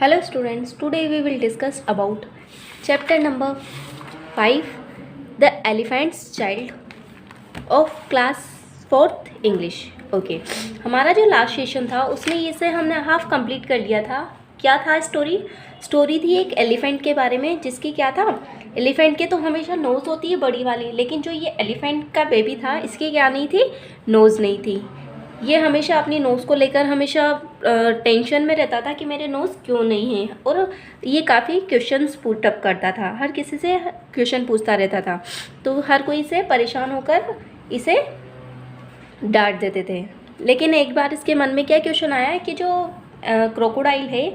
Hello students, today we will discuss about chapter number 5, The Elephant's Child of class 4th English. Okay हमारा जो last session था उसमें इसे हमने half complete कर लिया था. क्या था स्टोरी थी एक एलिफेंट के बारे में, जिसकी क्या था, एलिफेंट के तो हमेशा नोज़ होती है बड़ी वाली, लेकिन जो ये एलिफेंट का बेबी था इसकी क्या नहीं थी, नोज़ नहीं थी. ये हमेशा अपनी नोज़ को लेकर हमेशा टेंशन में रहता था कि मेरे नोज़ क्यों नहीं है, और ये काफ़ी क्वेश्चंस पुट अप करता था, हर किसी से क्वेश्चन पूछता रहता था, तो हर कोई से परेशान होकर इसे डांट देते थे. लेकिन एक बार इसके मन में क्या क्वेश्चन आया कि जो क्रोकोडाइल है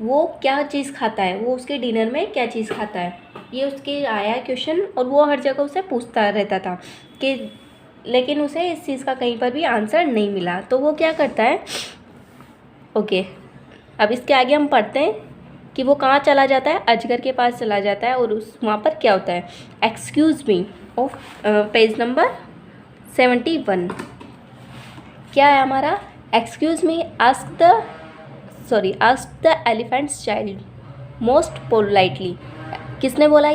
वो क्या चीज़ खाता है, वो उसके डिनर में क्या चीज़ खाता है, ये उसके आया क्वेश्चन, और वो हर जगह उसे पूछता रहता था कि, लेकिन उसे इस चीज़ का कहीं पर भी आंसर नहीं मिला. तो वो क्या करता है, ओके अब इसके आगे हम पढ़ते हैं कि वो कहाँ चला जाता है, अजगर के पास चला जाता है, और उस वहाँ पर क्या होता है. Excuse me of page number 71 क्या है हमारा, excuse me ask the elephant's child most politely. किसने बोला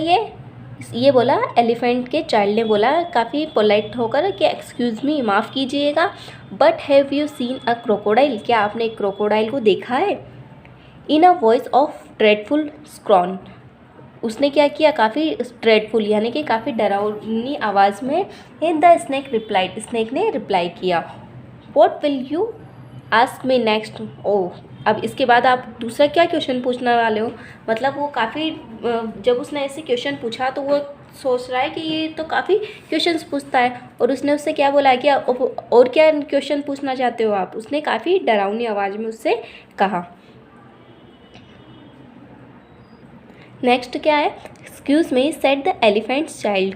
ये बोला एलिफेंट के चाइल्ड ने बोला काफ़ी पोलाइट होकर कि एक्सक्यूज़ मी, माफ़ कीजिएगा, but have you seen a crocodile, क्या आपने एक क्रोकोडाइल को देखा है. इन अ वॉइस ऑफ ड्रेडफुल स्क्रॉन, उसने क्या किया, काफ़ी ड्रेडफुल यानी कि काफ़ी डरावनी आवाज़ में. In the snake replied, snake ने रिप्लाई किया. What will you ask me next. Oh, अब इसके बाद आप दूसरा क्या क्वेश्चन पूछने वाले हो. मतलब वो काफ़ी, जब उसने ऐसे क्वेश्चन पूछा तो वो सोच रहा है कि ये तो काफ़ी क्वेश्चंस पूछता है, और उसने उससे क्या बोला कि और क्या क्वेश्चन पूछना चाहते हो आप. उसने काफ़ी डरावनी आवाज़ में उससे कहा. नेक्स्ट क्या है, excuse me said the elephant's child,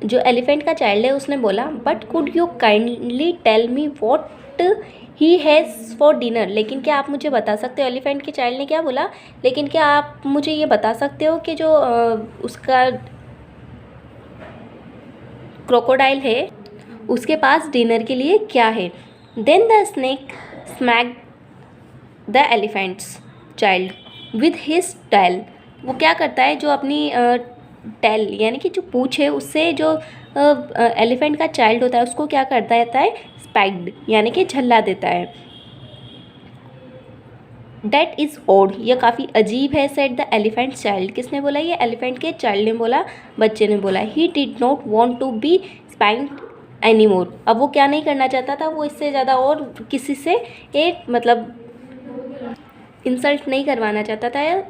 जो एलिफेंट का चाइल्ड है उसने बोला, but could you kindly tell me what he has for dinner. लेकिन क्या आप मुझे बता सकते हो, एलिफेंट के चाइल्ड ने क्या बोला, लेकिन क्या आप मुझे ये बता सकते हो कि जो उसका क्रोकोडाइल है उसके पास डिनर के लिए क्या है. Then the snake smack the elephant's child with his tail. वो क्या करता है, जो अपनी टेल यानी कि जो पूँछ है उससे जो एलिफेंट का चाइल्ड होता है उसको क्या करता है, स्पैक्ड यानी कि झल्ला देता है. डैट इज़ ओड, यह काफ़ी अजीब है. सेड द एलिफेंट चाइल्ड, किसने बोला, ये एलिफेंट के चाइल्ड ने बोला, बच्चे ने बोला. He did not want to be spanked any more, अब वो क्या नहीं करना चाहता था, वो इससे ज़्यादा और किसी से मतलब इंसल्ट नहीं करवाना चाहता था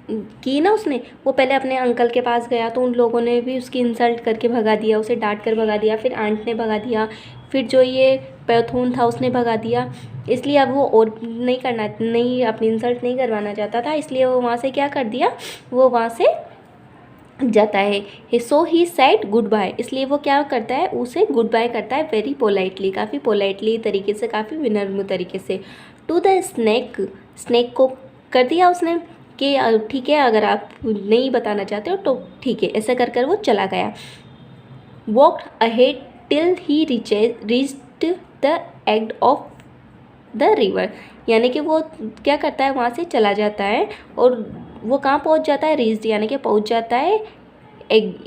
कि ना. उसने वो पहले अपने अंकल के पास गया तो उन लोगों ने भी उसकी इंसल्ट करके भगा दिया, उसे डांट कर भगा दिया, फिर आंट ने भगा दिया, फिर जो ये पैथून था उसने भगा दिया. इसलिए अब वो और नहीं अपनी इंसल्ट नहीं करवाना चाहता था, इसलिए वो वहाँ से क्या कर दिया, वो वहाँ से जाता है. सो ही सेड गुड बाय, इसलिए वो क्या करता है, उसे गुड बाय करता है वेरी पोलाइटली, काफ़ी पोलाइटली तरीके से, काफ़ी विनम्र तरीके से. टू द स्नेक को कर दिया उसने कि ठीक है, अगर आप नहीं बताना चाहते हो तो ठीक है. ऐसा कर कर वो चला गया. Walked ahead till he reached the end of the river, यानी कि वो क्या करता है, वहाँ से चला जाता है, और वो कहाँ पहुँच जाता है, रीच्ड यानी कि पहुँच जाता है,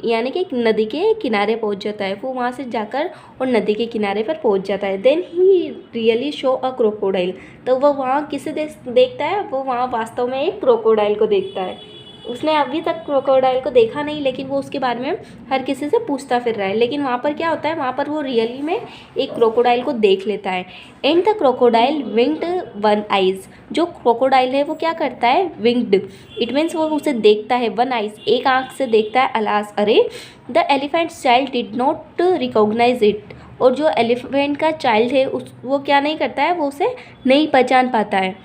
यानी कि एक नदी के किनारे पहुँच जाता है. वो वहाँ से जाकर और नदी के किनारे पर पहुँच जाता है. Then he really show a crocodile, तो वो वहाँ किसे देखता है, वो वहाँ वास्तव में एक क्रोकोडाइल को देखता है. उसने अभी तक क्रोकोडाइल को देखा नहीं, लेकिन वो उसके बारे में हर किसी से पूछता फिर रहा है. लेकिन वहाँ पर क्या होता है, वहाँ पर वो रियली में एक क्रोकोडाइल को देख लेता है. And the crocodile winked one eyes, जो क्रोकोडाइल है वो क्या करता है, विंक्ड, इट मीन्स वो उसे देखता है, वन आइज़ एक आँख से देखता है. अलास, अरे. The elephant child did not recognize it, और जो एलिफेंट का चाइल्ड है वो क्या नहीं करता है, वो उसे नहीं पहचान पाता है.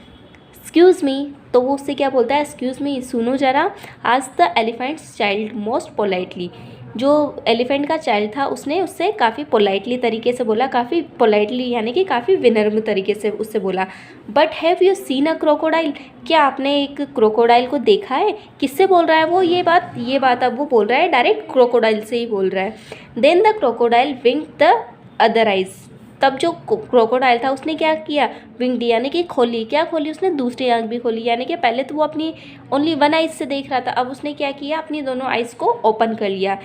एक्सक्यूज़ मी, तो वो उससे क्या बोलता है, एक्सक्यूज़ मी, सुनो ज़रा. आज the elephant's child most politely, जो एलिफेंट का चाइल्ड था उसने उससे काफ़ी पोलाइटली तरीके से बोला, काफ़ी पोलाइटली यानी कि काफ़ी विनम्र तरीके से उससे बोला. But have you seen a crocodile, क्या आपने एक क्रोकोडाइल को देखा है. किससे बोल रहा है वो ये बात अब वो बोल रहा है, डायरेक्ट क्रोकोडाइल से ही बोल रहा है. Then the crocodile wink the other eyes, तब जो क्रोकोडाइल था उसने क्या किया, विंग्ड यानी कि खोली, क्या खोली उसने, दूसरी आँख भी खोली। यानी कि पहले तो वो अपनी ओनली वन आइज से देख रहा था, अब उसने क्या किया, अपनी दोनों आइज़ को ओपन कर लिया।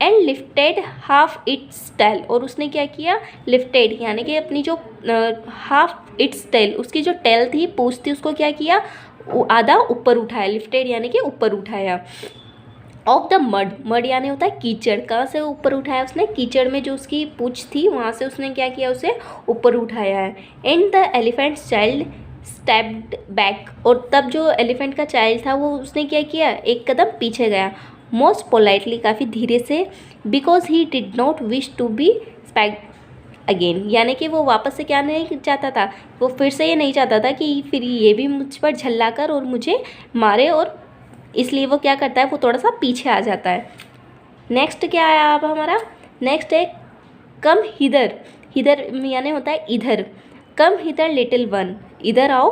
And lifted half its tail, और उसने क्या किया, लिफ्टेड यानी कि अपनी जो हाफ इट्स टेल, उसकी जो टेल थी, पूंछ थी, उसको क्या किया, आधा ऊपर उठाया। लिफ्टेड यानी कि ऊपर उठाया। ऑफ द मड, मड यानी होता है कीचड़, कहाँ से ऊपर उठाया उसने, कीचड़ में जो उसकी पूंछ थी वहाँ से उसने क्या किया, उसे ऊपर उठाया है। And the elephant's child stepped back, और तब जो एलिफेंट का चाइल्ड था वो उसने क्या किया, एक कदम पीछे गया। मोस्ट पोलाइटली, काफ़ी धीरे से, because he did not wish to be spanked again, यानी कि वो वापस से क्या नहीं चाहता था, वो फिर से ये नहीं चाहता था कि फिर ये भी मुझ पर झल्ला कर और मुझे मारे, और इसलिए वो क्या करता है, वो थोड़ा सा पीछे आ जाता है। नेक्स्ट क्या है अब हमारा, नेक्स्ट है कम हिदर, हिदर यानी होता है इधर, कम हिदर लिटिल वन, इधर आओ,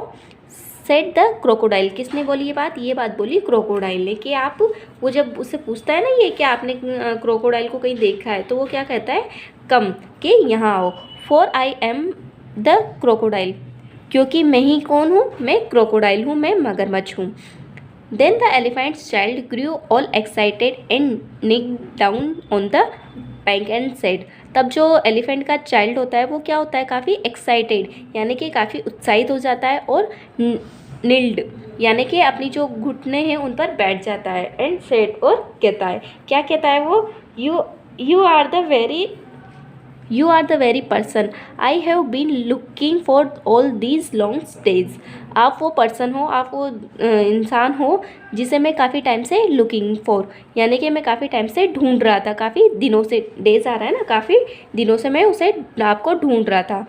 सेड द क्रोकोडाइल, किसने बोली ये बात बोली क्रोकोडाइल ने। कि आप, वो जब उससे पूछता है ना ये कि आपने क्रोकोडाइल को कहीं देखा है, तो वो क्या कहता है, कम, कि यहाँ आओ, for I am the crocodile, क्योंकि मैं ही कौन हूँ, मैं क्रोकोडाइल हूँ, मैं मगरमच्छ हूँ। Then the elephant's child grew all excited and knelt down on the bank and said, तब जो एलिफेंट का चाइल्ड होता है वो क्या होता है, काफ़ी एक्साइटेड यानी कि काफ़ी उत्साहित हो जाता है, और निल्ड यानी कि अपनी जो घुटने हैं उन पर बैठ जाता है। एंड सेड, और कहता है, क्या कहता है वो, you are the very person I have been looking for all these long days, आप वो पर्सन हो, आप वो इंसान हो जिसे मैं काफ़ी टाइम से लुकिंग फॉर, यानी कि मैं काफ़ी टाइम से ढूंढ रहा था, काफ़ी दिनों से, डेज आ रहा है ना, काफ़ी दिनों से मैं उसे, आपको ढूंढ रहा था।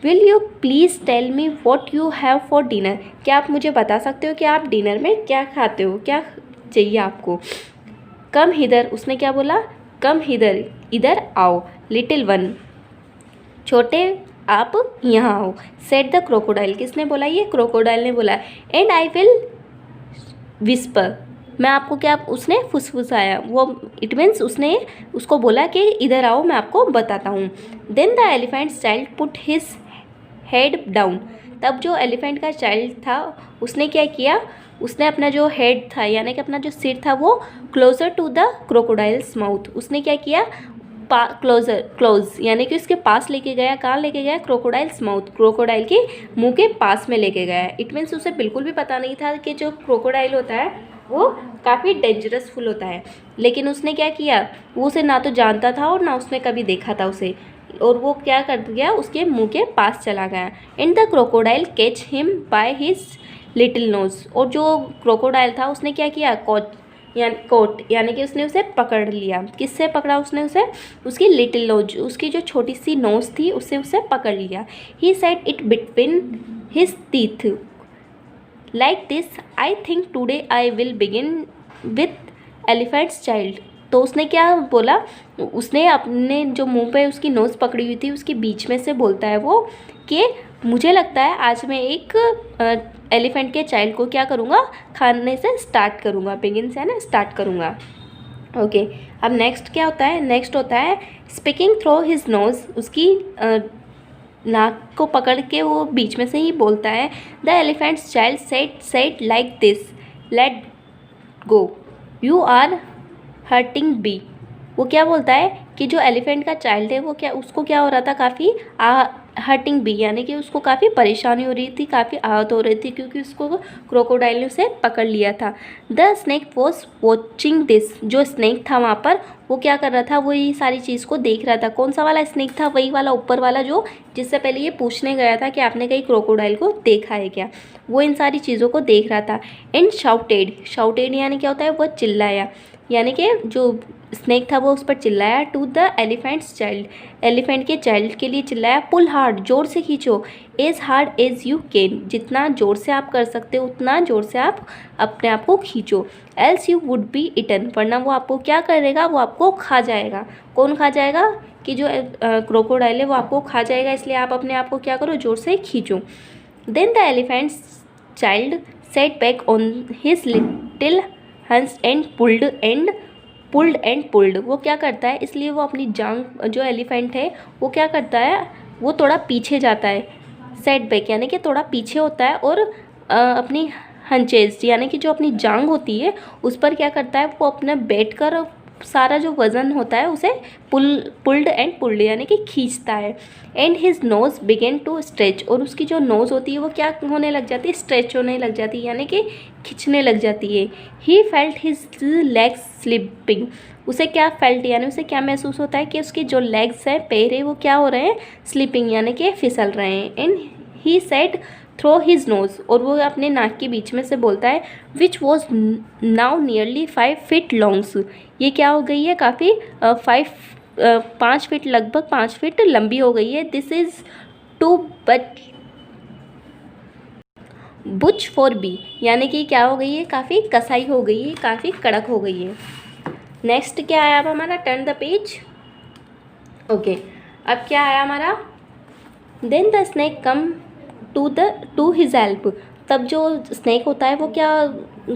Will you please tell me what you have for dinner, क्या आप मुझे बता सकते हो कि आप डिनर में क्या खाते हो, क्या चाहिए आपको। कम हिदर, उसने क्या बोला, कम हिदर, इधर आओ, लिटिल वन, छोटे आप यहाँ आओ, सेड द क्रोकोडाइल, किसने बोला, ये क्रोकोडाइल ने बोला। एंड आई विल विस्पर, मैं आपको क्या, उसने फुसफुसाया, वो इट मीन्स उसने उसको बोला कि इधर आओ मैं आपको बताता हूँ। Then the elephant's child put his head down, तब जो एलिफेंट का चाइल्ड था उसने क्या किया, उसने अपना जो हेड था यानी कि अपना जो सिर था वो closer to the crocodile's mouth, उसने क्या किया, क्लोज यानी कि उसके पास लेके गया, कहाँ लेके गया, क्रोकोडाइल्स माउथ, क्रोकोडाइल के मुंह के पास में लेके गया। इट मीन्स उसे बिल्कुल भी पता नहीं था कि जो क्रोकोडाइल होता है वो काफ़ी डेंजरसफुल होता है, लेकिन उसने क्या किया, वो उसे ना तो जानता था और ना उसने कभी देखा था उसे, और वो क्या कर गया, उसके मुंह के पास चला गया। And the crocodile catch him by his little nose, और जो क्रोकोडाइल था उसने क्या किया, कोट यानी कि उसने उसे पकड़ लिया, किससे पकड़ा उसने उसे, उसकी लिटिल नोज, उसकी जो छोटी सी नोज थी उससे उसे पकड़ लिया। He said it between his teeth, like this I think today I will begin with elephants child, तो उसने क्या बोला, उसने अपने जो मुंह पे उसकी नोज़ पकड़ी हुई थी उसके बीच में से बोलता है वो कि मुझे लगता है आज मैं एक एलिफेंट के चाइल्ड को क्या करूँगा, खाने से स्टार्ट करूँगा, बिगिन से है ना, स्टार्ट करूँगा। ओके, अब नेक्स्ट क्या होता है, नेक्स्ट होता है स्पीकिंग थ्रू हिज नोज़, उसकी नाक को पकड़ के वो बीच में से ही बोलता है। The elephant's child said like this, let go, you are hurting me, वो क्या बोलता है कि जो एलिफेंट का चाइल्ड है वो क्या, उसको क्या हो रहा था, काफ़ी हर्टिंग बी यानी कि उसको काफ़ी परेशानी हो रही थी, काफ़ी आहत हो रही थी, क्योंकि उसको क्रोकोडाइल ने उसे पकड़ लिया था। The snake was watching this, जो स्नेक था वहाँ पर वो क्या कर रहा था, वो ये सारी चीज़ को देख रहा था। कौन सा वाला स्नेक था, वही वाला ऊपर वाला जो जिससे पहले ये पूछने गया था कि आपने कहीं क्रोकोडाइल को देखा है क्या, वो इन सारी चीज़ों को देख रहा था। एंड शाउटेड यानी क्या होता है, वो चिल्लाया, यानी कि जो स्नेक था वो उस पर चिल्लाया। To the elephant's child, elephant के चाइल्ड के लिए चिल्लाया। पुल हार्ड, जोर से खींचो। As hard as you can, जितना जोर से आप कर सकते हो उतना जोर से आप अपने आप को खींचो। Else you would be eaten, वरना वो आपको क्या करेगा, वो आपको खा जाएगा। कौन खा जाएगा, कि जो क्रोकोडाइल है वो आपको खा जाएगा, इसलिए आप अपने आप को क्या करो, जोर से खींचो। Then the elephant's child sat back on his little haunches and pulled and pulled, वो क्या करता है, इसलिए वो अपनी जांग, जो एलिफेंट है वो क्या करता है, वो थोड़ा पीछे जाता है, सेट बैक यानी कि थोड़ा पीछे होता है, और अपनी हंचेज यानी कि जो अपनी जांग होती है उस पर क्या करता है, वो अपना बैठ कर सारा जो वज़न होता है उसे पुल्ड एंड पुल्ड यानी कि खींचता है। And his nose began to stretch, और उसकी जो नोज़ होती है वो क्या होने लग जाती है, स्ट्रेच होने लग जाती है यानी कि खिंचने लग जाती है। He felt his legs slipping, उसे क्या फेल्ट यानी उसे क्या महसूस होता है कि उसके जो लेग्स हैं, पैर है, वो क्या हो रहे हैं, स्लिपिंग यानी कि फिसल रहे हैं। And he said through his nose, और वो अपने नाक के बीच में से बोलता है, which was now nearly 5 feet longs, ये क्या हो गई है, काफ़ी 5 फीट, लगभग 5 फीट लंबी हो गई है। This is too much for me, यानी कि क्या हो गई है, काफ़ी कसाई हो गई है, काफ़ी कड़क हो गई है। नेक्स्ट क्या आया अब हमारा, टर्न द पेज। ओके, अब क्या आया हमारा, then the snake come to his help, तब जो स्नैक होता है वो क्या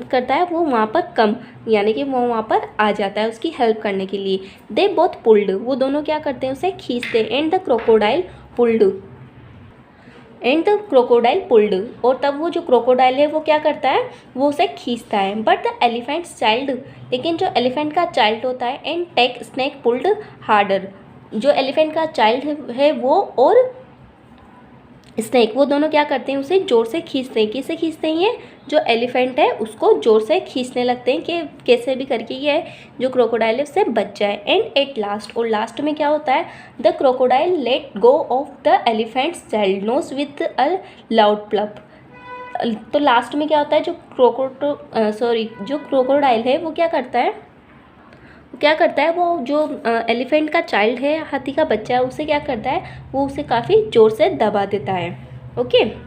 करता है, वो वहाँ पर कम यानी कि वो वहाँ पर आ जाता है उसकी हेल्प करने के लिए। दे बोथ पुल्ड, वो दोनों क्या करते हैं, उसे खींचते। एंड द क्रोकोडाइल पुल्ड, और तब वो जो क्रोकोडाइल है वो क्या करता है, वो उसे खींचता है। बट द एलिफेंट्स चाइल्ड, लेकिन जो एलिफेंट का चाइल्ड होता है, and take snake pulled harder, जो एलिफेंट का चाइल्ड है वो और स्नैक, वो दोनों क्या करते हैं, उसे ज़ोर से खींचते हैं। किसे खींचते हैं, ये जो एलिफेंट है उसको ज़ोर से खींचने लगते हैं कि कैसे भी करके ये जो क्रोकोडाइल है उससे बच जाए। एंड एट लास्ट, और लास्ट में क्या होता है, the crocodile let go of the elephant's child nose with a loud plop, तो लास्ट में क्या होता है, जो क्रोकोडाइल है वो क्या करता है, वो जो एलिफेंट का चाइल्ड है, हाथी का बच्चा है, उसे क्या करता है, वो उसे काफ़ी ज़ोर से दबा देता है। ओके।